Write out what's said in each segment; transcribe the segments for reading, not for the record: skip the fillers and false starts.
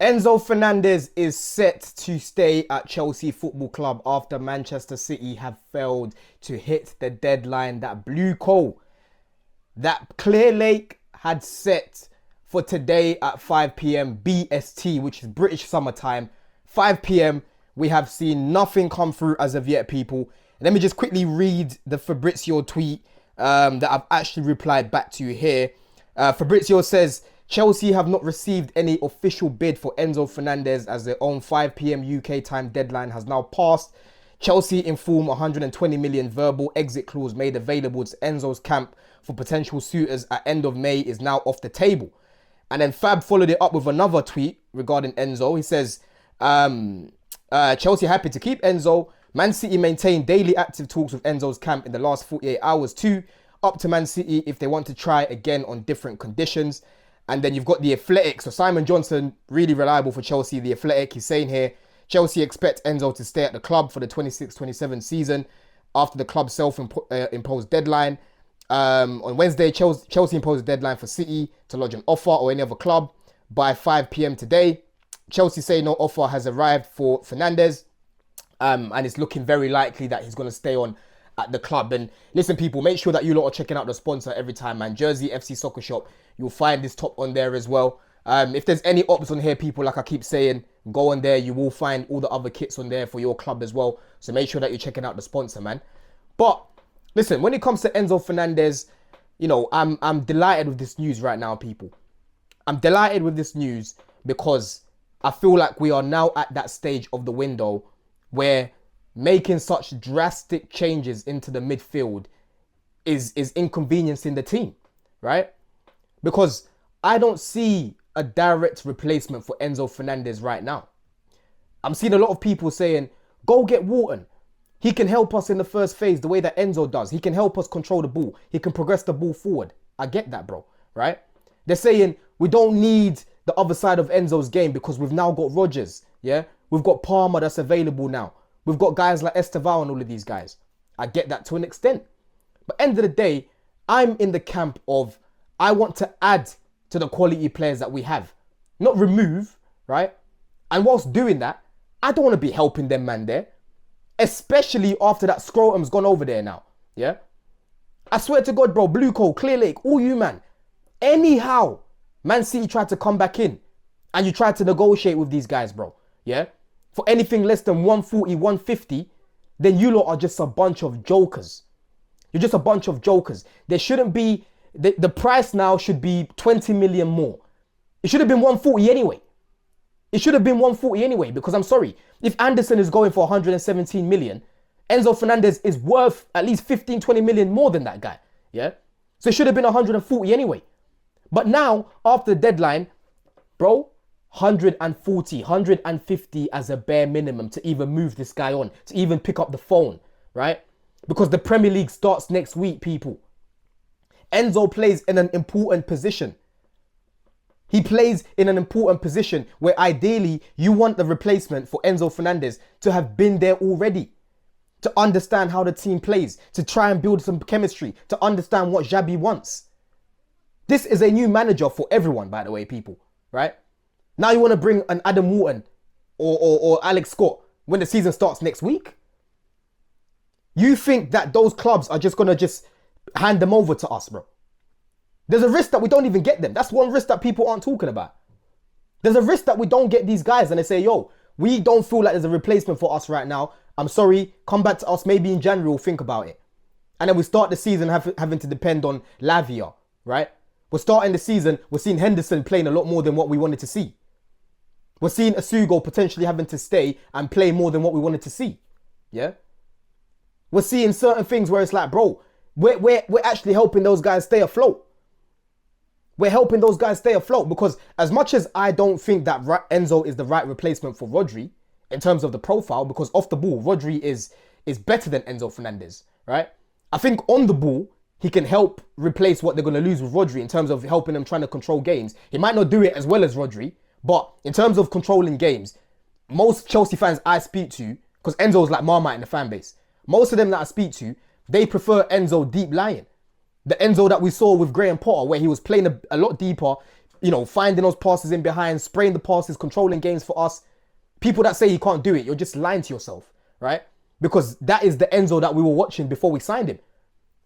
Enzo Fernandez is set to stay at Chelsea Football Club after Manchester City have failed to hit the deadline that Blue Coal, that Clear Lake had set for today at 5 p.m. BST, which is British summertime. 5 p.m. We have seen nothing come through as of yet, people. Let me just quickly read the Fabrizio tweet that I've actually replied back to you here. Fabrizio says, Chelsea have not received any official bid for Enzo Fernandez as their own 5 p.m. UK time deadline has now passed. Chelsea inform 120 million verbal exit clause made available to Enzo's camp for potential suitors at end of May is now off the table. And then Fab followed it up with another tweet regarding Enzo. He says, Chelsea happy to keep Enzo. Man City maintain daily active talks with Enzo's camp in the last 48 hours too. Up to Man City if they want to try again on different conditions. And then you've got The Athletic. So Simon Johnson, really reliable for Chelsea. The Athletic, he's saying here, Chelsea expect Enzo to stay at the club for the 26-27 season after the club's self-imposed deadline. On Wednesday, Chelsea imposed a deadline for City to lodge an offer or any other club by 5 p.m. today. Chelsea say no offer has arrived for Fernandez. And it's looking very likely that he's going to stay on at the club. And listen, people, make sure that you lot are checking out the sponsor every time, man. Jersey FC Soccer Shop. You'll find this top on there as well. If there's any ops on here, people, like I keep saying, go on there. You will find all the other kits on there for your club as well. So make sure that you're checking out the sponsor, man. But listen, when it comes to Enzo Fernandez, you know, I'm delighted with this news right now, people. I'm delighted with this news because I feel like we are now at that stage of the window where making such drastic changes into the midfield is inconveniencing the team, right? Because I don't see a direct replacement for Enzo Fernandez right now. I'm seeing a lot of people saying, go get Wharton. He can help us in the first phase the way that Enzo does. He can help us control the ball. He can progress the ball forward. I get that, bro, right? They're saying we don't need the other side of Enzo's game because we've now got Rodgers, yeah? We've got Palmer that's available now. We've got guys like Esteval and all of these guys. I get that to an extent. But end of the day, I'm in the camp of I want to add to the quality players that we have, not remove, right? And whilst doing that, I don't want to be helping them, man, there. Especially after that scrotum's gone over there now, yeah? I swear to God, bro, Blue Coal, Clear Lake, all you, man. Anyhow, Man City tried to come back in and you tried to negotiate with these guys, bro, yeah? For anything less than 140, 150, then you lot are just a bunch of jokers. You're just a bunch of jokers. There shouldn't be, the price now should be 20 million more. It should have been 140 anyway. It should have been 140 anyway, because I'm sorry, if Anderson is going for 117 million, Enzo Fernandez is worth at least 15, 20 million more than that guy, yeah? So it should have been 140 anyway. But now, after the deadline, bro, 140, 150 as a bare minimum to even move this guy on, to even pick up the phone, right? Because the Premier League starts next week, people. Enzo plays in an important position. He plays in an important position where ideally you want the replacement for Enzo Fernandez to have been there already, to understand how the team plays, to try and build some chemistry, to understand what Xabi wants. This is a new manager for everyone, by the way, people, right? Now you want to bring an Adam Wharton or Alex Scott when the season starts next week? You think that those clubs are just going to just hand them over to us, bro? There's a risk that we don't even get them. That's one risk that people aren't talking about. There's a risk that we don't get these guys and they say, yo, we don't feel like there's a replacement for us right now. I'm sorry, come back to us maybe in January, we'll think about it. And then we start the season having to depend on Lavia, right? We're starting the season, we're seeing Henderson playing a lot more than what we wanted to see. We're seeing Asugo potentially having to stay and play more than what we wanted to see. Yeah? We're seeing certain things where it's like, bro, we're actually helping those guys stay afloat. We're helping those guys stay afloat because as much as I don't think that Enzo is the right replacement for Rodri in terms of the profile, because off the ball, Rodri is better than Enzo Fernandez, right? I think on the ball, he can help replace what they're going to lose with Rodri in terms of helping them trying to control games. He might not do it as well as Rodri, but in terms of controlling games, most Chelsea fans I speak to, because Enzo's like Marmite in the fan base, most of them that I speak to, they prefer Enzo deep lying. The Enzo that we saw with Graham Potter, where he was playing a lot deeper, finding those passes in behind, spraying the passes, controlling games for us. People that say he can't do it, you're just lying to yourself, right? Because that is the Enzo that we were watching before we signed him.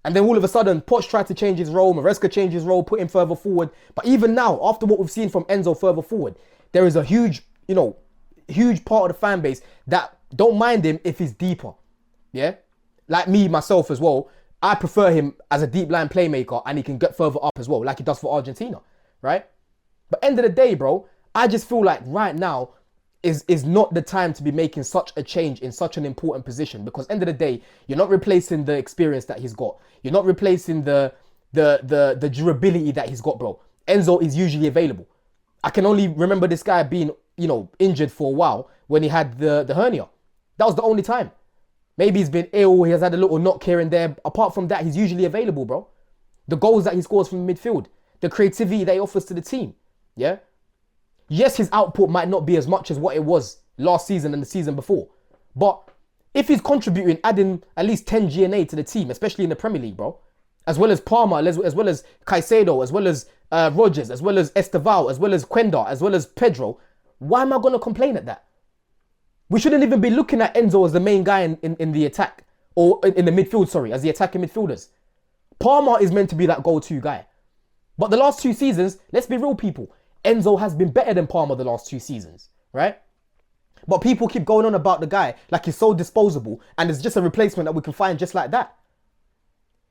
And then all of a sudden, Poch tried to change his role, Maresca changed his role, put him further forward. But even now, after what we've seen from Enzo further forward, there is a huge part of the fan base that don't mind him if he's deeper. Yeah? Like me, myself as well, I prefer him as a deep line playmaker and he can get further up as well, like he does for Argentina, right? But end of the day, bro, I just feel like right now is not the time to be making such a change in such an important position, because end of the day, you're not replacing the experience that he's got. You're not replacing the durability that he's got, bro. Enzo is usually available. I can only remember this guy being, injured for a while when he had the hernia. That was the only time. Maybe he's been ill, he has had a little knock here and there. Apart from that, he's usually available, bro. The goals that he scores from midfield, the creativity that he offers to the team, yeah? Yes, his output might not be as much as what it was last season and the season before. But if he's contributing, adding at least 10 GNA to the team, especially in the Premier League, bro, as well as Palmer, as well as Caicedo, as well as Rodgers, as well as Estevao, as well as Quenda, as well as Pedro, why am I going to complain at that? We shouldn't even be looking at Enzo as the main guy in the attack, or in the midfield, sorry, as the attacking midfielders. Palmer is meant to be that go-to guy. But the last 2 seasons, let's be real, people, Enzo has been better than Palmer the last 2 seasons, right? But people keep going on about the guy like he's so disposable and it's just a replacement that we can find just like that.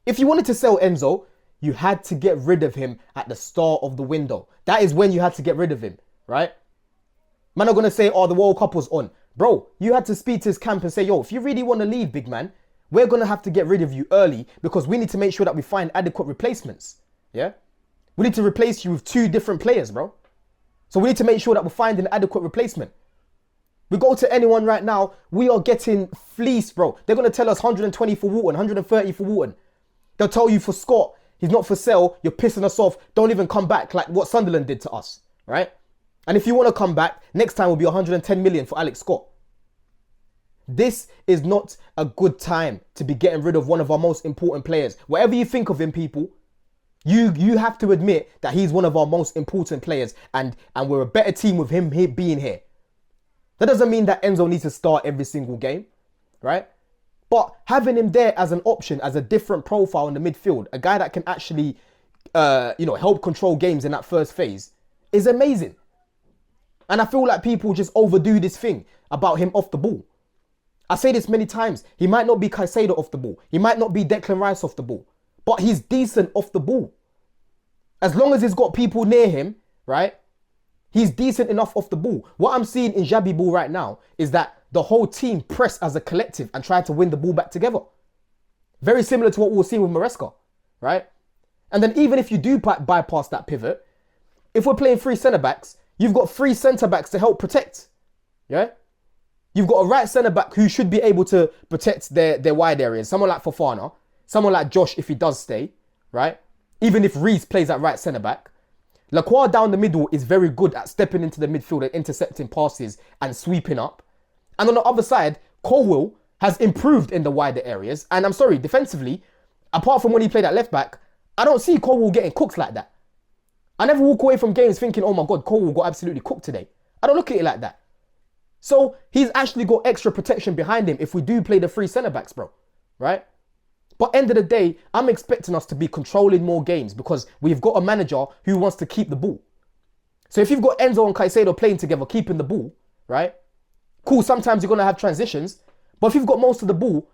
If you wanted to sell Enzo, you had to get rid of him at the start of the window. That is when you had to get rid of him, right? Man are going to say, oh, the World Cup was on. Bro, you had to speak to his camp and say, yo, if you really want to leave, big man, we're going to have to get rid of you early because we need to make sure that we find adequate replacements, yeah? We need to replace you with 2 different players, bro. So we need to make sure that we find an adequate replacement. We go to anyone right now, we are getting fleeced, bro. They're going to tell us 120 for Wharton, 130 for Wharton. They'll tell you for Scott, he's not for sale, you're pissing us off, don't even come back, like what Sunderland did to us, right? And if you want to come back, next time will be 110 million for Alex Scott. This is not a good time to be getting rid of one of our most important players. Whatever you think of him, people, you have to admit that he's one of our most important players and we're a better team with him being here. That doesn't mean that Enzo needs to start every single game, right? But having him there as an option, as a different profile in the midfield, a guy that can actually, help control games in that first phase is amazing. And I feel like people just overdo this thing about him off the ball. I say this many times. He might not be Caicedo off the ball. He might not be Declan Rice off the ball. But he's decent off the ball. As long as he's got people near him, right? He's decent enough off the ball. What I'm seeing in Xabi ball right now is that the whole team press as a collective and try to win the ball back together. Very similar to what we were seeing with Maresca, right? And then even if you do bypass that pivot, if we're playing 3 centre-backs, you've got 3 centre-backs to help protect, yeah? You've got a right centre-back who should be able to protect their wide areas. Someone like Fofana, someone like Josh if he does stay, right? Even if Reece plays at right centre-back. Lacroix down the middle is very good at stepping into the midfield and intercepting passes and sweeping up. And on the other side, Colwill has improved in the wider areas. And I'm sorry, defensively, apart from when he played at left back, I don't see Colwill getting cooked like that. I never walk away from games thinking, oh my God, Colwill got absolutely cooked today. I don't look at it like that. So he's actually got extra protection behind him if we do play the 3 centre-backs, bro. Right? But end of the day, I'm expecting us to be controlling more games because we've got a manager who wants to keep the ball. So if you've got Enzo and Caicedo playing together, keeping the ball, right? Cool, sometimes you're going to have transitions. But if you've got most of the ball,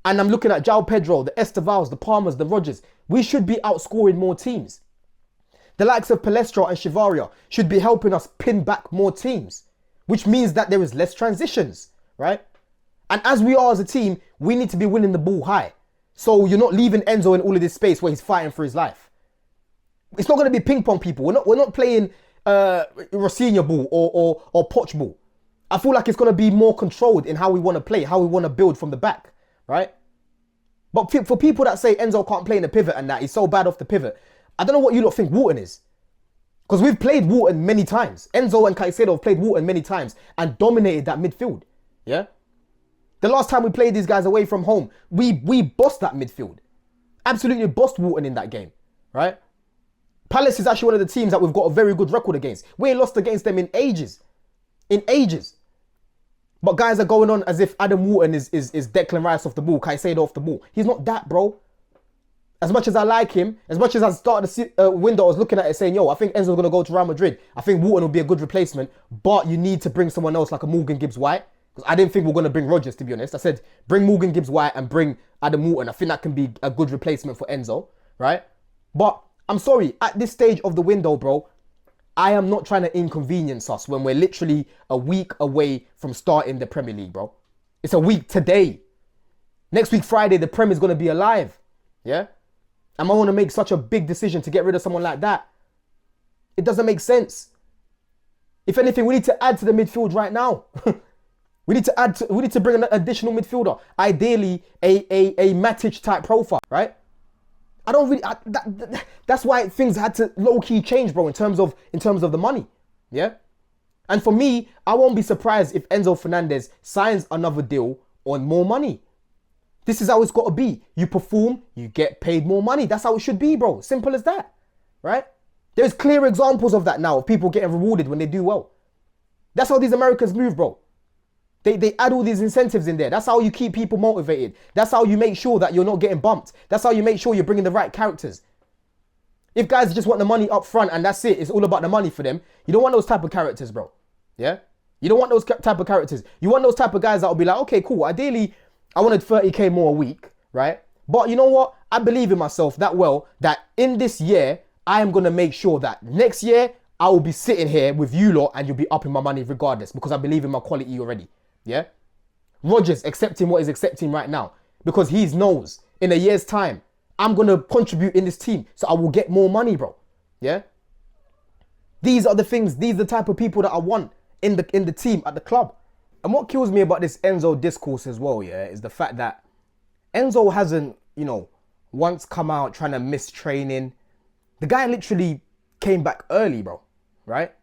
and I'm looking at João Pedro, the Estevaos, the Palmers, the Rodgers, we should be outscoring more teams. The likes of Palestra and Shivaria should be helping us pin back more teams, which means that there is less transitions, right? And as we are as a team, we need to be winning the ball high. So you're not leaving Enzo in all of this space where he's fighting for his life. It's not going to be ping pong, people. We're not playing Rocinha ball or Poch ball. I feel like it's going to be more controlled in how we want to play, how we want to build from the back, right? But for people that say Enzo can't play in the pivot and that he's so bad off the pivot, I don't know what you lot think Wharton is. Because we've played Wharton many times. Enzo and Caicedo have played Wharton many times and dominated that midfield, yeah? The last time we played these guys away from home, we bossed that midfield. Absolutely bossed Wharton in that game, right? Palace is actually one of the teams that we've got a very good record against. We ain't lost against them in ages. In ages. But guys are going on as if Adam Wharton is Declan Rice off the ball, Caicedo off the ball. He's not that, bro. As much as I like him, as much as I started the window, I was looking at it saying, yo, I think Enzo's going to go to Real Madrid. I think Wharton will be a good replacement, but you need to bring someone else like a Morgan Gibbs-White. Because I didn't think we were going to bring Rodgers, to be honest. I said, bring Morgan Gibbs-White and bring Adam Wharton. I think that can be a good replacement for Enzo, right? But I'm sorry, at this stage of the window, bro, I am not trying to inconvenience us when we're literally a week away from starting the Premier League, bro. It's a week today. Next week, Friday, the Prem is going to be alive. Yeah? Am I want to make such a big decision to get rid of someone like that? It doesn't make sense. If anything, we need to add to the midfield right now. we need to bring an additional midfielder. Ideally, a Matic type profile, right? I don't really. That's why things had to low key change, bro. In terms of the money, yeah. And for me, I won't be surprised if Enzo Fernandez signs another deal on more money. This is how it's got to be. You perform, you get paid more money. That's how it should be, bro. Simple as that, right? There's clear examples of that now, of people getting rewarded when they do well. That's how these Americans move, bro. They add all these incentives in there. That's how you keep people motivated. That's how you make sure that you're not getting bumped. That's how you make sure you're bringing the right characters. If guys just want the money up front and that's it, it's all about the money for them, you don't want those type of characters, bro. Yeah? You don't want those type of characters. You want those type of guys that will be like, okay, cool. Ideally, I wanted 30k more a week, right? But you know what? I believe in myself that well that in this year, I am going to make sure that next year, I will be sitting here with you lot and you'll be upping my money regardless because I believe in my quality already. Yeah? Rodgers accepting what he's accepting right now because he knows in a year's time, I'm going to contribute in this team so I will get more money, bro. Yeah? These are the things, these are the type of people that I want in the team, at the club. And what kills me about this Enzo discourse as well, yeah, is the fact that Enzo hasn't, once come out trying to miss training. The guy literally came back early, bro, right?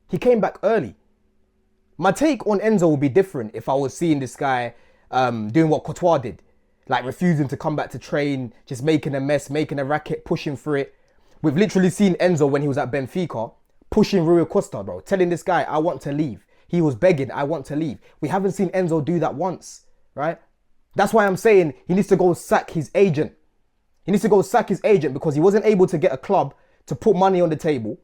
He came back early. My take on Enzo will be different if I was seeing this guy doing what Courtois did. Like refusing to come back to train, just making a mess, making a racket, pushing for it. We've literally seen Enzo when he was at Benfica, pushing Rui Costa, bro, telling this guy, I want to leave. He was begging, I want to leave. We haven't seen Enzo do that once, right? That's why I'm saying he needs to go sack his agent. He needs to go sack his agent because he wasn't able to get a club to put money on the table.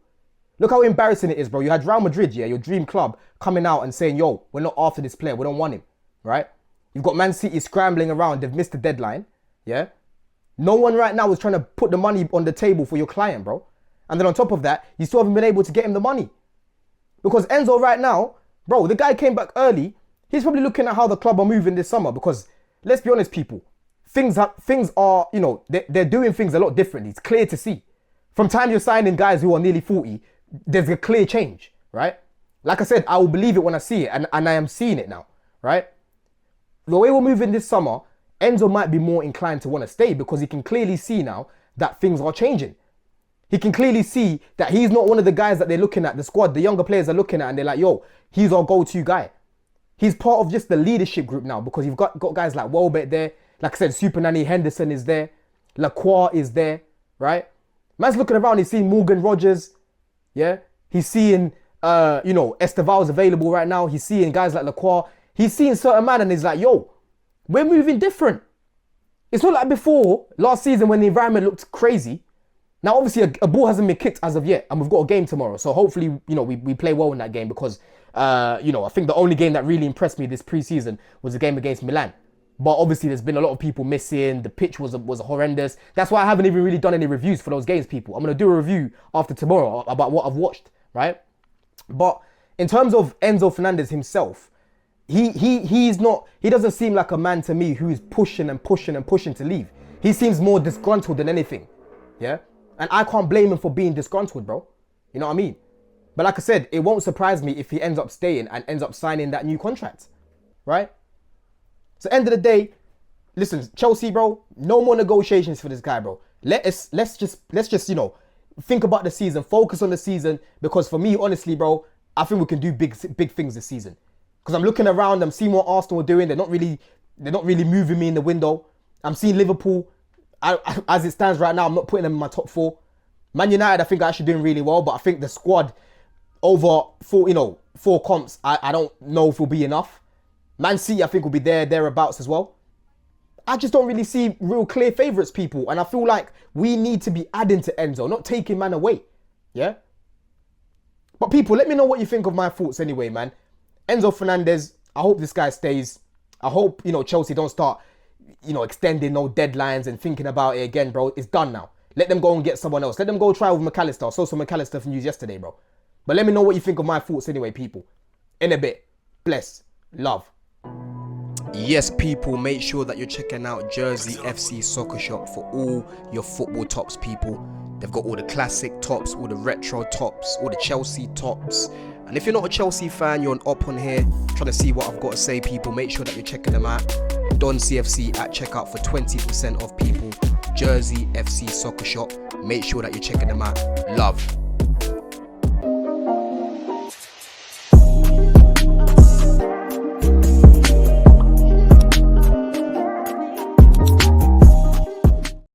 Look how embarrassing it is, bro. You had Real Madrid, yeah, your dream club, coming out and saying, yo, we're not after this player. We don't want him, right? You've got Man City scrambling around. They've missed the deadline, yeah? No one right now is trying to put the money on the table for your client, bro. And then on top of that, you still haven't been able to get him the money. Because Enzo right now, bro, the guy came back early. He's probably looking at how the club are moving this summer because, let's be honest, people, things are, they're doing things a lot differently. It's clear to see. From time you're signing guys who are nearly 40, there's a clear change, right? Like I said, I will believe it when I see it, and I am seeing it now, right? The way we're moving this summer, Enzo might be more inclined to want to stay because he can clearly see now that things are changing. He can clearly see that he's not one of the guys that they're looking at, the squad, the younger players are looking at, and they're like, yo, he's our go-to guy. He's part of just the leadership group now because you've got guys like Welbeck there. Like I said, Super Nanny Henderson is there. Lacroix is there, right? Man's looking around, he's seeing Morgan Rodgers, yeah? He's seeing, Esteval's available right now. He's seeing guys like Lacroix. He's seeing certain man and he's like, yo, we're moving different. It's not like before, last season when the environment looked crazy. Now, obviously, a ball hasn't been kicked as of yet, and we've got a game tomorrow. So hopefully, we play well in that game because, I think the only game that really impressed me this preseason was the game against Milan. But obviously, there's been a lot of people missing. The pitch was horrendous. That's why I haven't even really done any reviews for those games, people. I'm going to do a review after tomorrow about what I've watched, right? But in terms of Enzo Fernandez himself, he doesn't seem like a man to me who is pushing and pushing and pushing to leave. He seems more disgruntled than anything, yeah? And I can't blame him for being disgruntled, bro. You know what I mean? But like I said, it won't surprise me if he ends up staying and ends up signing that new contract, right? So end of the day, listen, Chelsea, bro, no more negotiations for this guy, bro. Let's just think about the season, focus on the season, because for me, honestly, bro, I think we can do big things this season. Because I'm looking around, I'm seeing what Arsenal are doing. They're not really moving me in the window. I'm seeing Liverpool. As it stands right now, I'm not putting them in my top 4. Man United, I think are actually doing really well, but I think the squad over four comps, I don't know if will be enough. Man City, I think, will be thereabouts as well. I just don't really see real clear favourites, people. And I feel like we need to be adding to Enzo, not taking man away. Yeah? But people, let me know what you think of my thoughts anyway, man. Enzo Fernandez, I hope this guy stays. I hope, Chelsea don't start, extending no deadlines and thinking about it again, bro. It's done now. Let them go and get someone else. Let them go try with McAllister. I saw some McAllister news yesterday, bro. But let me know what you think of my thoughts anyway, people. In a bit. Bless. Love. Yes, people, make sure that you're checking out Jersey FC Soccer Shop for all your football tops, people. They've got all the classic tops, all the retro tops, all the Chelsea tops. And if you're not a Chelsea fan, you're an op on here, trying to see what I've got to say, people, make sure that you're checking them out. Don CFC at checkout for 20% off, people. Jersey FC Soccer Shop. Make sure that you're checking them out. Love.